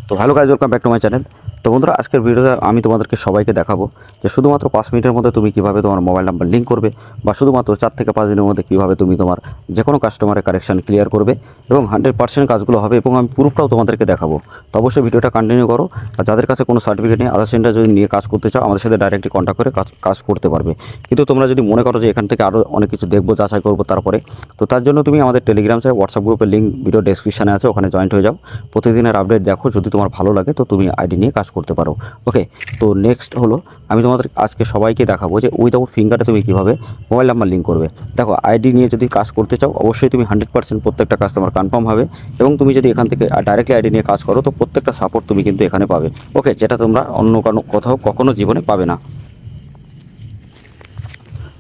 তো hello guys, welcome back to my channel. তো বন্ধুরা, আজকের ভিডিওতে আমি তোমাদেরকে সবাইকে দেখাবো যে শুধুমাত্র 5 মিনিটের মধ্যে তুমি কীভাবে তোমার মোবাইল নাম্বার লিঙ্ক করবে, বা শুধুমাত্র 4 থেকে 5 দিনের মধ্যে কীভাবে তুমি তোমার যে কোনো কাস্টমারের কারেকশান ক্লিয়ার করবে এবং 100% কাজগুলো হবে, এবং আমি প্রুফটাও তোমাদেরকে দেখাবো। তো অবশ্যই ভিডিওটা কন্টিনিউ করো। আর যাদের কাছে কোনো সার্টিফিকেট নেই, আধার সেন্টার যদি নিয়ে কাজ করতে চাও, আমাদের সাথে ডাইরেক্টলি কন্ট্যাক্ট করে কাজ করতে পারবে। কিন্তু তোমরা যদি মনে করো যে এখান থেকে আরও অনেক কিছু দেখবো, যাচাই করবো তারপরে, তো তার জন্য তুমি আমাদের টেলিগ্রাম চ্যানেল, হোয়াটসঅ্যাপ গ্রুপের লিঙ্ক ভিডিও ডেসক্রিপশানে আছে, ওখানে জয়েন্ট হয়ে যাও। প্রতিদিনের আপডেট দেখো, যদি তোমার ভালো লাগে তো তুমি আইডি নিয়ে কাজ করতে পারো। ওকে, তো নেক্সট হলো আমি তোমাদের আজকে সবাইকে দেখাবো যে উইদাউট ফিঙ্গারে তুমি কীভাবে মোবাইল নাম্বার লিঙ্ক করবে। দেখো, আইডি নিয়ে যদি কাজ করতে চাও, অবশ্যই তুমি 100% প্রত্যেকটা কাজ তোমার কনফার্ম হবে, এবং তুমি যদি এখান থেকে ডাইরেক্টলি আইডি নিয়ে কাজ করো তো প্রত্যেকটা সাপোর্ট তুমি কিন্তু এখানে পাবে। ওকে, যেটা তোমরা অন্য কোনো কোথাও কখনো জীবনে পাবে না।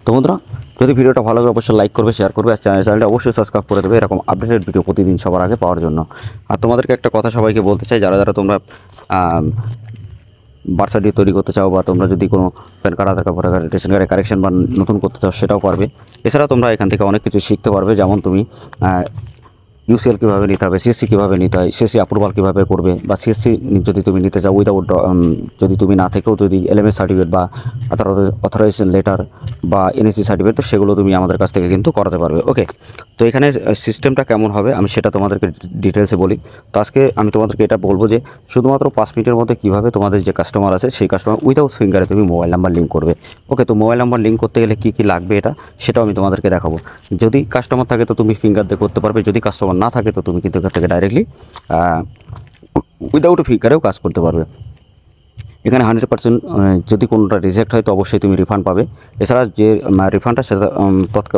তো বন্ধুরা, যদি ভিডিওটা ভালো লাগে অবশ্যই লাইক করবে, শেয়ার করবে, আর চ্যানেলটা অবশ্যই সাবস্ক্রাইব করে দেবে এরকম আপডেটেড ভিডিও প্রতিদিন সবার আগে পাওয়ার জন্য। আর তোমাদেরকে একটা কথা সবাইকে বলতে চাই, যারা যারা তোমরা বার্থ সার্টিফিকেট তৈরি করতে চাও, বা তোমরা যদি কোনো pan card, Aadhaar card, voter card, ration কার্ডের কারেকশন বা নতুন করতে চাও, সেটাও পারবে। এছাড়া তোমরা এখান থেকে অনেক কিছু শিখতে পারবে, যেমন তুমি ইউসিএল কীভাবে নিতে হবে, সিএসসি কীভাবে নিতে হয়, সিএসসি অ্যাপ্রুভাল কীভাবে করবে, বা সিএসসি যদি তুমি নিতে চাও উইদাউট, যদি তুমি না থেকেও যদি এলএমএস সার্টিফিকেট বা অথরাইজেশন লেটার বা এনএসসি সার্টিফিকেট, তো সেগুলো তুমি আমাদের কাছ থেকে কিন্তু করাতে পারবে। ওকে, তো এখানে সিস্টেমটা কেমন হবে আমি সেটা তোমাদেরকে ডিটেলসে বলি। তো আজকে আমি তোমাদেরকে এটা বলবো যে শুধুমাত্র 5 মিনিটের মধ্যে কীভাবে তোমাদের যে কাস্টমার আছে সেই কাস্টমার উইদাউট ফিঙ্গারে তুমি মোবাইল নাম্বার লিঙ্ক করবে। ওকে, তো মোবাইল নাম্বার লিঙ্ক করতে গেলে কী কী লাগবে সেটাও আমি তোমাদেরকে দেখাবো। যদি কাস্টমার থাকে তো তুমি ফিঙ্গার দিয়ে করতে পারবে, যদি কাস্টমার না থাকে তো তুমি কিন্তু এখান থেকে ডাইরেক্টলি উইদাউট ফিঙ্গারেও কাজ করতে পারবে। এখানে 100% যদি কোনোটা রিজেক্ট হয় তো অবশ্যই তুমি রিফান্ড পাবে। এছাড়া যে রিফান্ডটা সেটা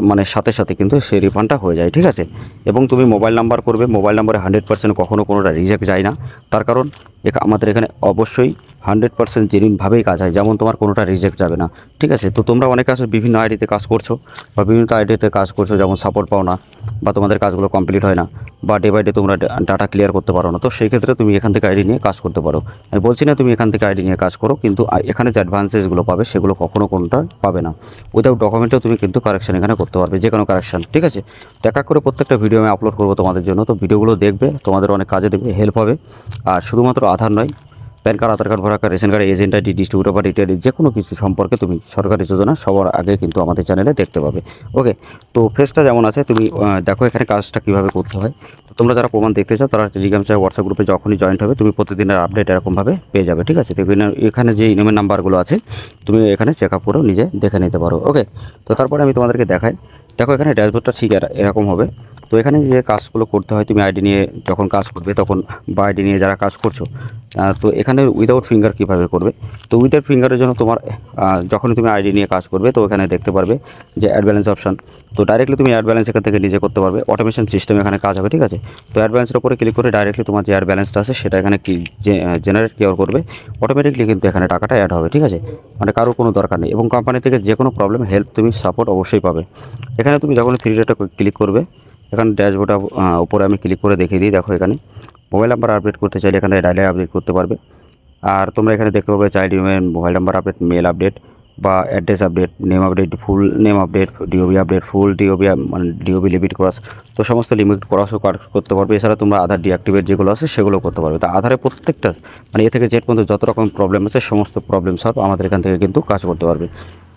মানে সাথে সাথে কিন্তু সেই রিফান্ডটা হয়ে যায়, ঠিক আছে। এবং তুমি মোবাইল নাম্বার করবে, মোবাইল নাম্বারে 100% কখনও কোনোটা রিজেক্ট যায় না। তার কারণ আমাদের এখানে অবশ্যই 100% জেনুইনভাবেই কাজ হয়, যেমন তোমার কোনোটা রিজেক্ট যাবে না, ঠিক আছে। তো তোমরা অনেক কাছে বিভিন্ন আইডিতে কাজ করছো, বা বিভিন্ন আইডিতে কাজ করছো, যেমন সাপোর্ট পাও না, বা তোমাদের কাজগুলো কমপ্লিট হয় না, বা ডে বাই ডে তোমরা ডাটা ক্লিয়ার করতে পারো না। তো সেই ক্ষেত্রে তুমি এখান থেকে আইডি নিয়ে কাজ করতে পারো। আমি বলছি না তুমি এখান থেকে আইডি নিয়ে কাজ করো, কিন্তু এখানে যে অ্যাডভান্সেসগুলো পাবে সেগুলো কখনো কোনটা পাবে না। উইদাউট ডকুমেন্টেও তুমি কিন্তু কারেকশন এখানে করতে পারবে, যে কোনো কারেকশন, ঠিক আছে। তো এক এক করে প্রত্যেকটা ভিডিও আমি আপলোড করবো তোমাদের জন্য। তো ভিডিওগুলো দেখবে, তোমাদের অনেক কাজে দেবে, হেল্প হবে। আর শুধুমাত্র আধার নয়, pan card, Aadhaar card, voter card, ration card, agent ID, distributor বা রিটেল, যে কোনো কিছু সম্পর্কে তুমি সরকারি যোজনা সবার আগে কিন্তু আমাদের চ্যানেলে দেখতে পাবে। ওকে, তো ফেসটা যেমন আছে তুমি দেখো এখানে কাজটা কীভাবে করতে হয়। তো তোমরা যারা প্রমাণ দেখতে চাও তারা টেলিগ্রাম চ্যানেল, হোয়াটসঅ্যাপ গ্রুপে যখনই জয়েন্ট হবে তুমি প্রতিদিনের আপডেট এরকমভাবে পেয়ে যাবে, ঠিক আছে। তো এখানে যে ইমেল নাম্বারগুলো আছে তুমি এখানে চেক আপ করেও নিজে দেখে নিতে পারো। ওকে, তো তারপরে আমি তোমাদেরকে দেখাই। দেখো এখানে ড্যাশবোর্ডটা ঠিক এরকম হবে। তো এখানে যে কাজগুলো করতে হয়, তুমি আইডি নিয়ে যখন কাজ করবে তখন, বা আইডি নিয়ে যারা কাজ করছো, তো এখানে উইদাউট ফিঙ্গার কীভাবে করবে। তো উইদাউট ফিঙ্গারের জন্য তোমার যখনই তুমি আইডি নিয়ে কাজ করবে তো এখানে দেখতে পারবে যে অ্যাড ব্যালেন্স অপশান। তো ডাইরেক্টলি তুমি অ্যাড ব্যালেন্স এখান থেকে নিজে করতে পারবে, অটোমেশন সিস্টেম এখানে কাজ হবে, ঠিক আছে। তো অ্যাড ব্যালেন্সের উপরে ক্লিক করে ডাইরেক্টলি তোমার যে অ্যাড ব্যালেন্সটা আছে সেটা এখানে জেনারেট কেয়ার করবে, অটোমেটিকলি কিন্তু এখানে টাকাটা অ্যাড হবে, ঠিক আছে। মানে কারোর কোনো দরকার নেই, এবং কোম্পানি থেকে যে কোনো প্রবলেম হেল্প তুমি সাপোর্ট অবশ্যই পাবে। এখানে তুমি যখন 3 ডটে ক্লিক করবে, এখানে ড্যাশবোর্ডটা উপরে আমি ক্লিক করে দেখিয়ে দিই। দেখো এখানে মোবাইল নাম্বার আপডেট করতে চাইলে এখানে ডাইরেক্ট আপডেট করতে পারবে। আর তোমরা এখানে দেখতে পাবে child email, mobile number update, mail update, বা address update, name update, full name update, DOB update, full DOB মানে ডিওবি লিমিট ক্রস, তো সমস্ত লিমিট ক্রসও করতে পারবে। এছাড়া তোমরা আধার ডিঅ্যাক্টিভেট যেগুলো আছে সেগুলো করতে পারবে। তো আধারে প্রত্যেকটা মানে এ থেকে জেড পর্যন্ত যত রকম প্রবলেম আছে সমস্ত প্রবলেম সলভ আমাদের এখান থেকে কিন্তু কাজ করতে পারবে।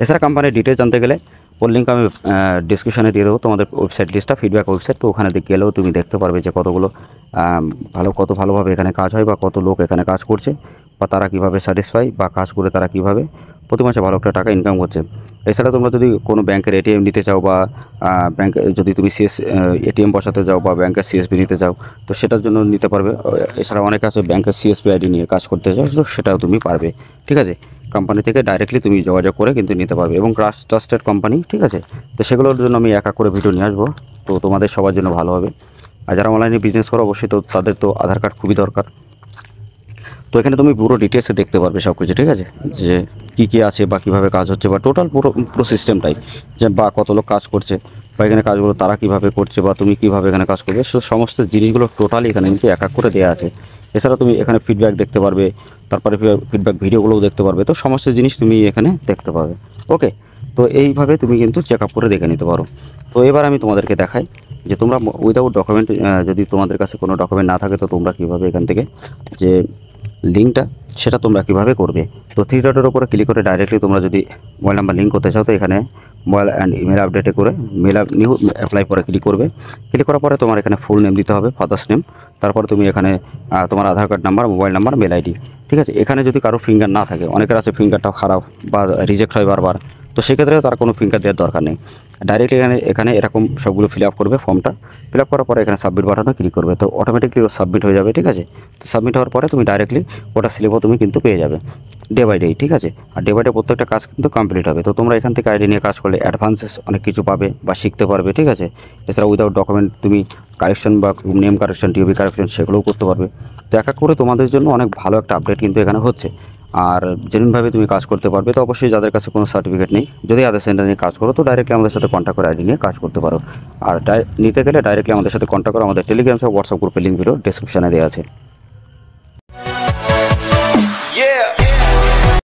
এছাড়া কোম্পানির ডিটেলস জানতে গেলে ওর লিঙ্ক আমি ডিসক্রিপশনে দিয়ে দেবো, তোমাদের ওয়েবসাইট লিস্টটা, ফিডব্যাক ওয়েবসাইট। তো ওখানে গেলেও তুমি দেখতে পারবে যে কতগুলো কত ভালোভাবে এখানে কাজ হয়, বা কত লোক এখানে কাজ করছে, বা তারা কীভাবে স্যাটিসফাই, বা কাজ করে তারা কীভাবে প্রতি মাসে ভালো একটা টাকা ইনকাম করছে। এছাড়া তোমরা যদি কোনো ব্যাংকের এটিএম নিতে চাও, বা ব্যাংকে যদি তুমি এটিএম বসাতে যাও, বা ব্যাংকের সিএসপি নিতে চাও তো সেটার জন্য নিতে পারবে। এছাড়া অনেক আছে ব্যাংকের সিএসপি আইডি নিয়ে কাজ করতে চাও, তো সেটাও তুমি পারবে, ঠিক আছে। কোম্পানি থেকে ডাইরেক্টলি তুমি যোগাযোগ করে কিন্তু নিতে পারবে, এবং ট্রাস্টেড কোম্পানি, ঠিক আছে। তো সেগুলোর জন্য আমি এক এক করে ভিডিও নিয়ে আসবো, তো তোমাদের সবার জন্য ভালো হবে। আর যারা অনলাইনে বিজনেস করো অবশ্যই তো তাদের তো আধার কার্ড খুবই দরকার। তো এখানে তুমি পুরো ডিটেলসে দেখতে পারবে সব কিছু, ঠিক আছে, যে কী আছে, বা কীভাবে কাজ হচ্ছে, বা টোটাল পুরো সিস্টেমটাই, যে বা কত লোক কাজ করছে, বা এখানে কাজগুলো তারা কীভাবে করছে, বা তুমি কীভাবে এখানে কাজ করবে, সমস্ত জিনিসগুলো টোটালি এখানে কিন্তু এক এক করে দেওয়া আছে। এছাড়া তুমি এখানে ফিডব্যাক দেখতে পারবে, তারপরে ফিডব্যাক ভিডিওগুলোও দেখতে পারবে। তো সমস্ত জিনিস তুমি এখানে দেখতে পাবে। ওকে, তো এইভাবে তুমি কিন্তু চেক আপ করে দেখে নিতে পারো। তো এবার আমি তোমাদেরকে দেখাই যে তোমরা উইদাউট ডকুমেন্ট, যদি তোমাদের কাছে কোনো ডকুমেন্ট না থাকে তো তোমরা কীভাবে এখান থেকে যে লিঙ্কটা সেটা তোমরা কীভাবে করবে। তো থ্রি ডটের উপরে ক্লিক করে ডাইরেক্টলি তোমরা যদি মোবাইল নাম্বার লিঙ্ক করতে চাও তো এখানে মোবাইল অ্যান্ড ইমেল আপডেটে করে নিউ অ্যাপ্লাই পরে ক্লিক করবে। ক্লিক করার পরে তোমার এখানে ফুল নেম দিতে হবে, ফাদার্স নেম, তারপরে তুমি এখানে তোমার Aadhaar card number, mobile number, mail ID. ঠিক আছে, এখানে যদি কারো ফিঙ্গার না থাকে, অনেকের আছে ফিঙ্গারটাও খারাপ বা রিজেক্ট হয় বারবার, তো সেক্ষেত্রে তার কোনো ফিঙ্গার দেওয়ার দরকার নেই। ডাইরেক্টলি এখানে এরকম সবগুলো ফিল আপ করবে ফর্মটা। ফিল আপ করার পরে এখানে সাবমিট বাটনে ক্লিক করবে, তো অটোমেটিকলি সাবমিট হয়ে যাবে। ঠিক আছে, তো সাবমিট হওয়ার পরে তুমি ডাইরেক্টলি ওটা স্লিপও তুমি কিন্তু পেয়ে যাবে ডে বাই ডে। ঠিক আছে, আর ডে বাই ডে প্রত্যেকটা কাজ কিন্তু কমপ্লিট হবে। তো তোমরা এখান থেকে আইডি নিয়ে কাজ করলে অ্যাডভান্সেস অনেক কিছু পাবে বা শিখতে পারবে। ঠিক আছে, এছাড়া উইদাউট ডকুমেন্ট তুমি কারেকশন বা নেম কারেকশন, টিওবি কারেকশন সেগুলোও করতে পারবে। তো এক এক করে তোমাদের জন্য অনেক ভালো একটা আপডেট কিন্তু এখানে হচ্ছে, আর জেনুইনভাবে তুমি কাজ করতে পারবে। তো অবশ্যই যাদের কাছে কোনো সার্টিফিকেট নেই, যদি আদার সেন্টার নিয়ে কাজ করো তো ডাইরেক্টলি আমাদের সাথে কন্ট্যাক্ট করে আইডি নিয়ে কাজ করতে পারো। আর নিতে গেলে ডাইরেক্টলি আমাদের সাথে কন্ট্যাক্ট করো, আমাদের টেলিগ্রাম বা হোয়াটসঅ্যাপ গ্রুপের লিঙ্ক ভিডিও ডেসক্রিপশনে দেওয়া আছে।